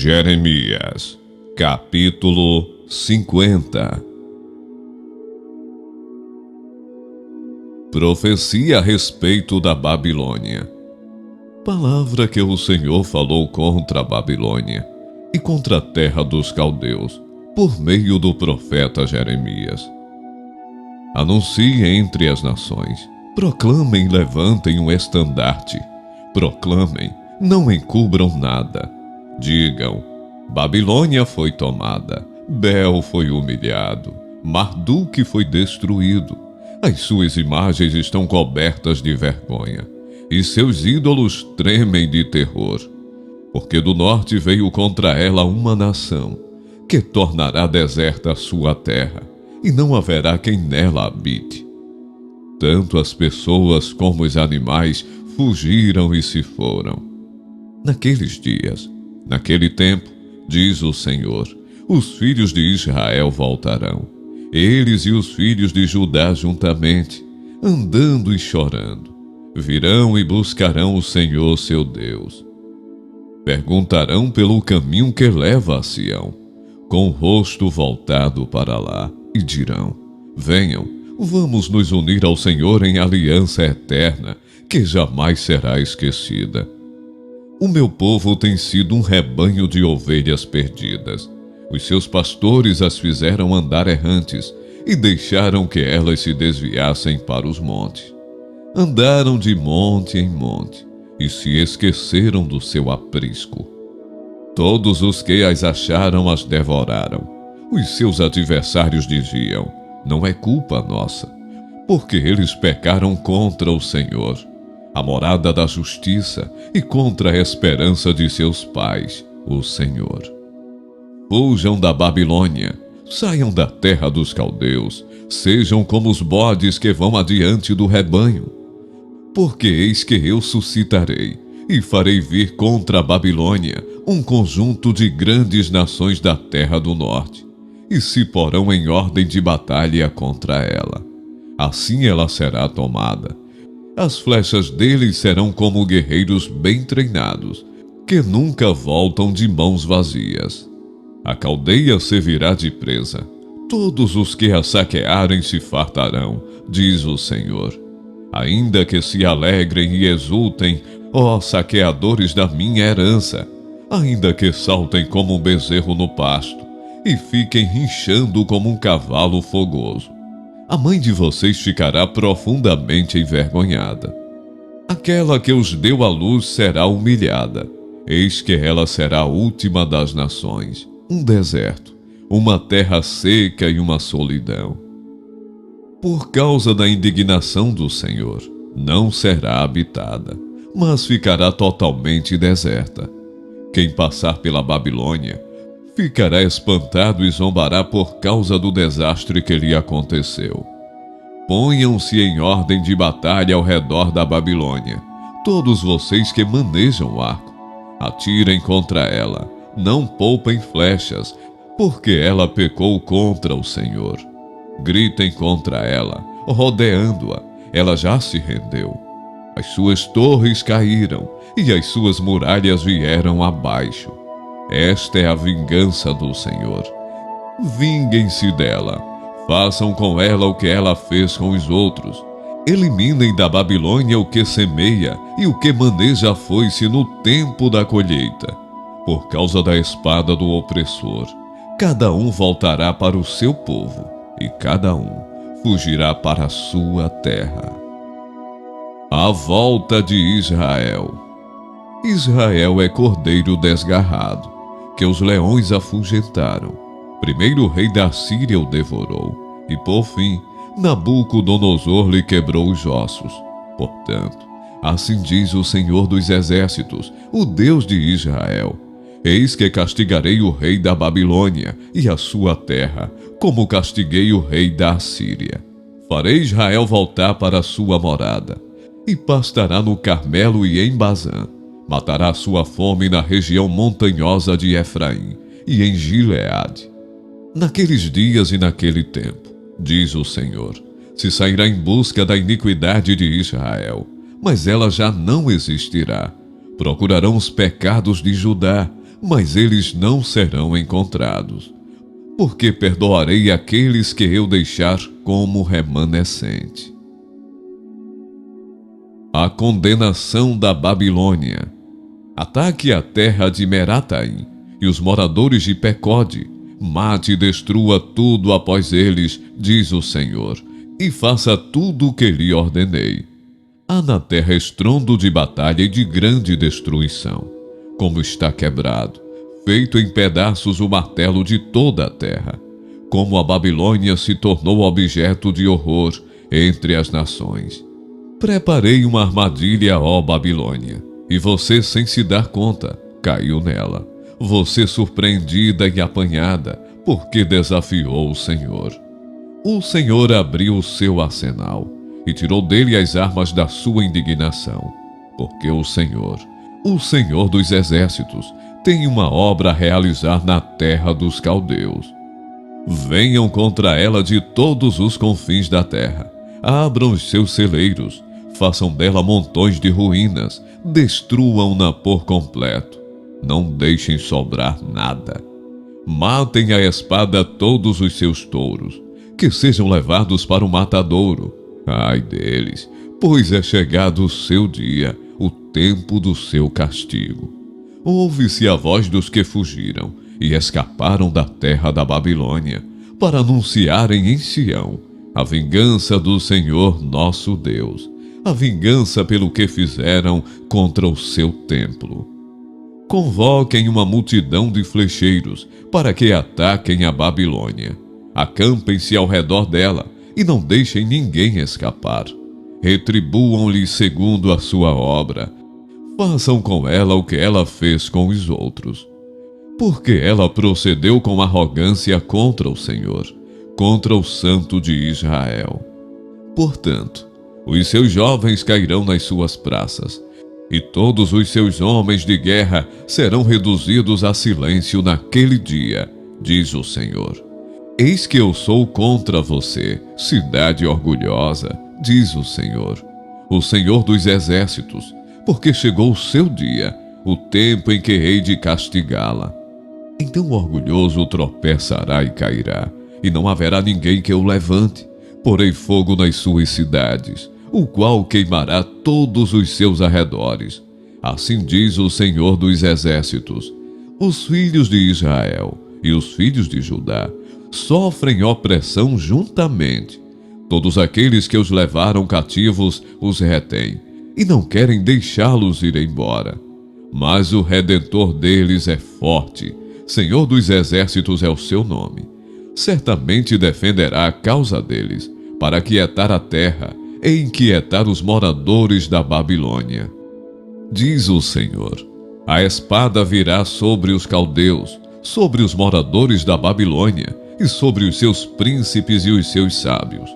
Jeremias, capítulo 50. Profecia a respeito da Babilônia. Palavra que o Senhor falou contra a Babilônia e contra a terra dos caldeus, por meio do profeta Jeremias. Anuncie entre as nações, proclamem e levantem um estandarte, proclamem, não encubram nada. Digam: Babilônia foi tomada, Bel foi humilhado, Marduk foi destruído. As suas imagens estão cobertas de vergonha, e seus ídolos tremem de terror. Porque do norte veio contra ela uma nação, que tornará deserta a sua terra, e não haverá quem nela habite. Tanto as pessoas como os animais fugiram e se foram. Naqueles dias, naquele tempo, diz o Senhor, os filhos de Israel voltarão, eles e os filhos de Judá juntamente, andando e chorando. Virão e buscarão o Senhor seu Deus. Perguntarão pelo caminho que leva a Sião, com o rosto voltado para lá, e dirão: venham, vamos nos unir ao Senhor em aliança eterna, que jamais será esquecida. O meu povo tem sido um rebanho de ovelhas perdidas. Os seus pastores as fizeram andar errantes e deixaram que elas se desviassem para os montes. Andaram de monte em monte e se esqueceram do seu aprisco. Todos os que as acharam as devoraram. Os seus adversários diziam: não é culpa nossa, porque eles pecaram contra o Senhor, a morada da justiça, e contra a esperança de seus pais, o Senhor. Fujam da Babilônia, saiam da terra dos caldeus, sejam como os bodes que vão adiante do rebanho. Porque eis que eu suscitarei, e farei vir contra a Babilônia um conjunto de grandes nações da terra do norte, e se porão em ordem de batalha contra ela. Assim ela será tomada. As flechas deles serão como guerreiros bem treinados, que nunca voltam de mãos vazias. A caldeia servirá de presa. Todos os que a saquearem se fartarão, diz o Senhor. Ainda que se alegrem e exultem, ó saqueadores da minha herança, ainda que saltem como um bezerro no pasto, e fiquem rinchando como um cavalo fogoso, a mãe de vocês ficará profundamente envergonhada. Aquela que os deu à luz será humilhada. Eis que ela será a última das nações, um deserto, uma terra seca e uma solidão. Por causa da indignação do Senhor, não será habitada, mas ficará totalmente deserta. Quem passar pela Babilônia ficará espantado e zombará por causa do desastre que lhe aconteceu. Ponham-se em ordem de batalha ao redor da Babilônia, todos vocês que manejam o arco. Atirem contra ela, não poupem flechas, porque ela pecou contra o Senhor. Gritem contra ela, rodeando-a, ela já se rendeu. As suas torres caíram e as suas muralhas vieram abaixo. Esta é a vingança do Senhor. Vinguem-se dela. Façam com ela o que ela fez com os outros. Eliminem da Babilônia o que semeia e o que maneja a foice no tempo da colheita. Por causa da espada do opressor, cada um voltará para o seu povo, e cada um fugirá para a sua terra. A volta de Israel. Israel é cordeiro desgarrado, que os leões afugentaram. Primeiro o rei da Síria o devorou, e por fim, Nabucodonosor lhe quebrou os ossos. Portanto, assim diz o Senhor dos Exércitos, o Deus de Israel: eis que castigarei o rei da Babilônia e a sua terra, como castiguei o rei da Assíria. Farei Israel voltar para a sua morada, e pastará no Carmelo e em Bazã. Matará sua fome na região montanhosa de Efraim e em Gileade. Naqueles dias e naquele tempo, diz o Senhor, se sairá em busca da iniquidade de Israel, mas ela já não existirá. Procurarão os pecados de Judá, mas eles não serão encontrados, porque perdoarei aqueles que eu deixar como remanescente. A condenação da Babilônia. Ataque a terra de Merataim e os moradores de Pecode. Mate e destrua tudo após eles, diz o Senhor, e faça tudo o que lhe ordenei. Há na terra estrondo de batalha e de grande destruição, como está quebrado, feito em pedaços o martelo de toda a terra. Como a Babilônia se tornou objeto de horror entre as nações. Preparei uma armadilha, ó Babilônia, e você, sem se dar conta, caiu nela. Você surpreendida e apanhada, porque desafiou o Senhor. O Senhor abriu o seu arsenal e tirou dele as armas da sua indignação, porque o Senhor dos exércitos, tem uma obra a realizar na terra dos caldeus. Venham contra ela de todos os confins da terra, abram os seus celeiros, façam dela montões de ruínas, destruam-na por completo, não deixem sobrar nada. Matem à espada todos os seus touros, que sejam levados para o matadouro. Ai deles, pois é chegado o seu dia, o tempo do seu castigo. Ouve-se a voz dos que fugiram e escaparam da terra da Babilônia, para anunciarem em Sião a vingança do Senhor nosso Deus, a vingança pelo que fizeram contra o seu templo. Convoquem uma multidão de flecheiros para que ataquem a Babilônia. Acampem-se ao redor dela e não deixem ninguém escapar. Retribuam-lhe segundo a sua obra. Façam com ela o que ela fez com os outros. Porque ela procedeu com arrogância contra o Senhor, contra o Santo de Israel. Portanto, os seus jovens cairão nas suas praças, e todos os seus homens de guerra serão reduzidos a silêncio naquele dia, diz o Senhor. Eis que eu sou contra você, cidade orgulhosa, diz o Senhor dos exércitos, porque chegou o seu dia, o tempo em que hei de castigá-la. Então o orgulhoso tropeçará e cairá, e não haverá ninguém que o levante. Porei fogo nas suas cidades, o qual queimará todos os seus arredores. Assim diz o Senhor dos exércitos. Os filhos de Israel e os filhos de Judá sofrem opressão juntamente. Todos aqueles que os levaram cativos os retêm, e não querem deixá-los ir embora. Mas o Redentor deles é forte, Senhor dos exércitos é o seu nome. Certamente defenderá a causa deles, para aquietar a terra e inquietar os moradores da Babilônia. Diz o Senhor: a espada virá sobre os caldeus, sobre os moradores da Babilônia, e sobre os seus príncipes e os seus sábios.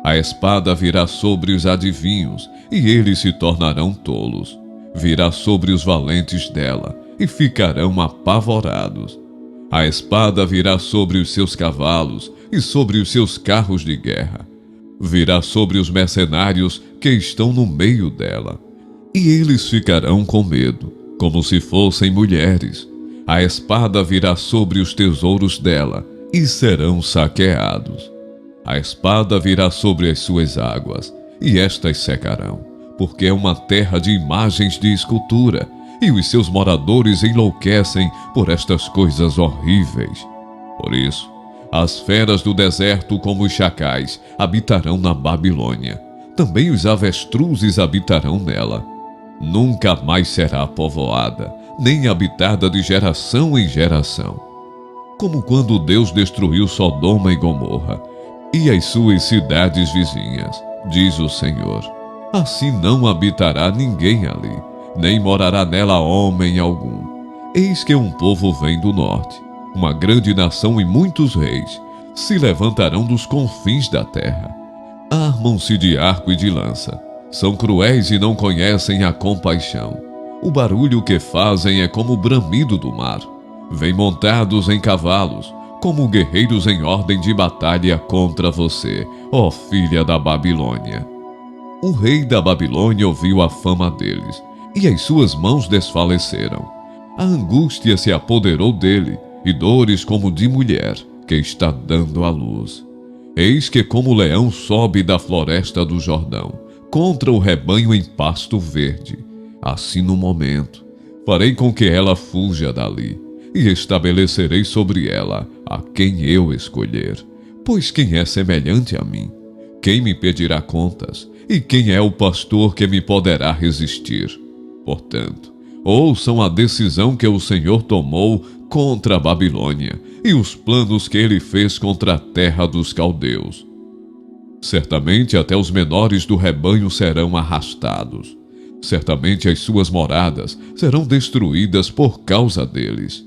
A espada virá sobre os adivinhos, e eles se tornarão tolos. Virá sobre os valentes dela, e ficarão apavorados. A espada virá sobre os seus cavalos, e sobre os seus carros de guerra. Virá sobre os mercenários que estão no meio dela. E eles ficarão com medo, como se fossem mulheres. A espada virá sobre os tesouros dela, e serão saqueados. A espada virá sobre as suas águas, e estas secarão, porque é uma terra de imagens de escultura, e os seus moradores enlouquecem por estas coisas horríveis. Por isso, as feras do deserto, como os chacais, habitarão na Babilônia. Também os avestruzes habitarão nela. Nunca mais será povoada, nem habitada de geração em geração. Como quando Deus destruiu Sodoma e Gomorra, e as suas cidades vizinhas, diz o Senhor. Assim não habitará ninguém ali, nem morará nela homem algum. Eis que um povo vem do norte, uma grande nação e muitos reis, se levantarão dos confins da terra. Armam-se de arco e de lança, são cruéis e não conhecem a compaixão. O barulho que fazem é como o bramido do mar. Vêm montados em cavalos, como guerreiros em ordem de batalha contra você, ó filha da Babilônia. O rei da Babilônia ouviu a fama deles, e as suas mãos desfaleceram. A angústia se apoderou dele, e dores como de mulher que está dando à luz. Eis que como o leão sobe da floresta do Jordão, contra o rebanho em pasto verde, assim no momento, farei com que ela fuja dali, e estabelecerei sobre ela a quem eu escolher. Pois quem é semelhante a mim? Quem me pedirá contas? E quem é o pastor que me poderá resistir? Portanto, ouçam a decisão que o Senhor tomou contra a Babilônia e os planos que ele fez contra a terra dos caldeus. Certamente até os menores do rebanho serão arrastados. Certamente as suas moradas serão destruídas por causa deles.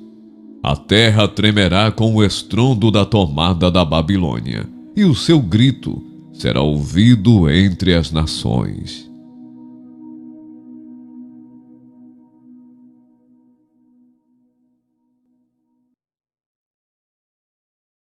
A terra tremerá com o estrondo da tomada da Babilônia, e o seu grito será ouvido entre as nações.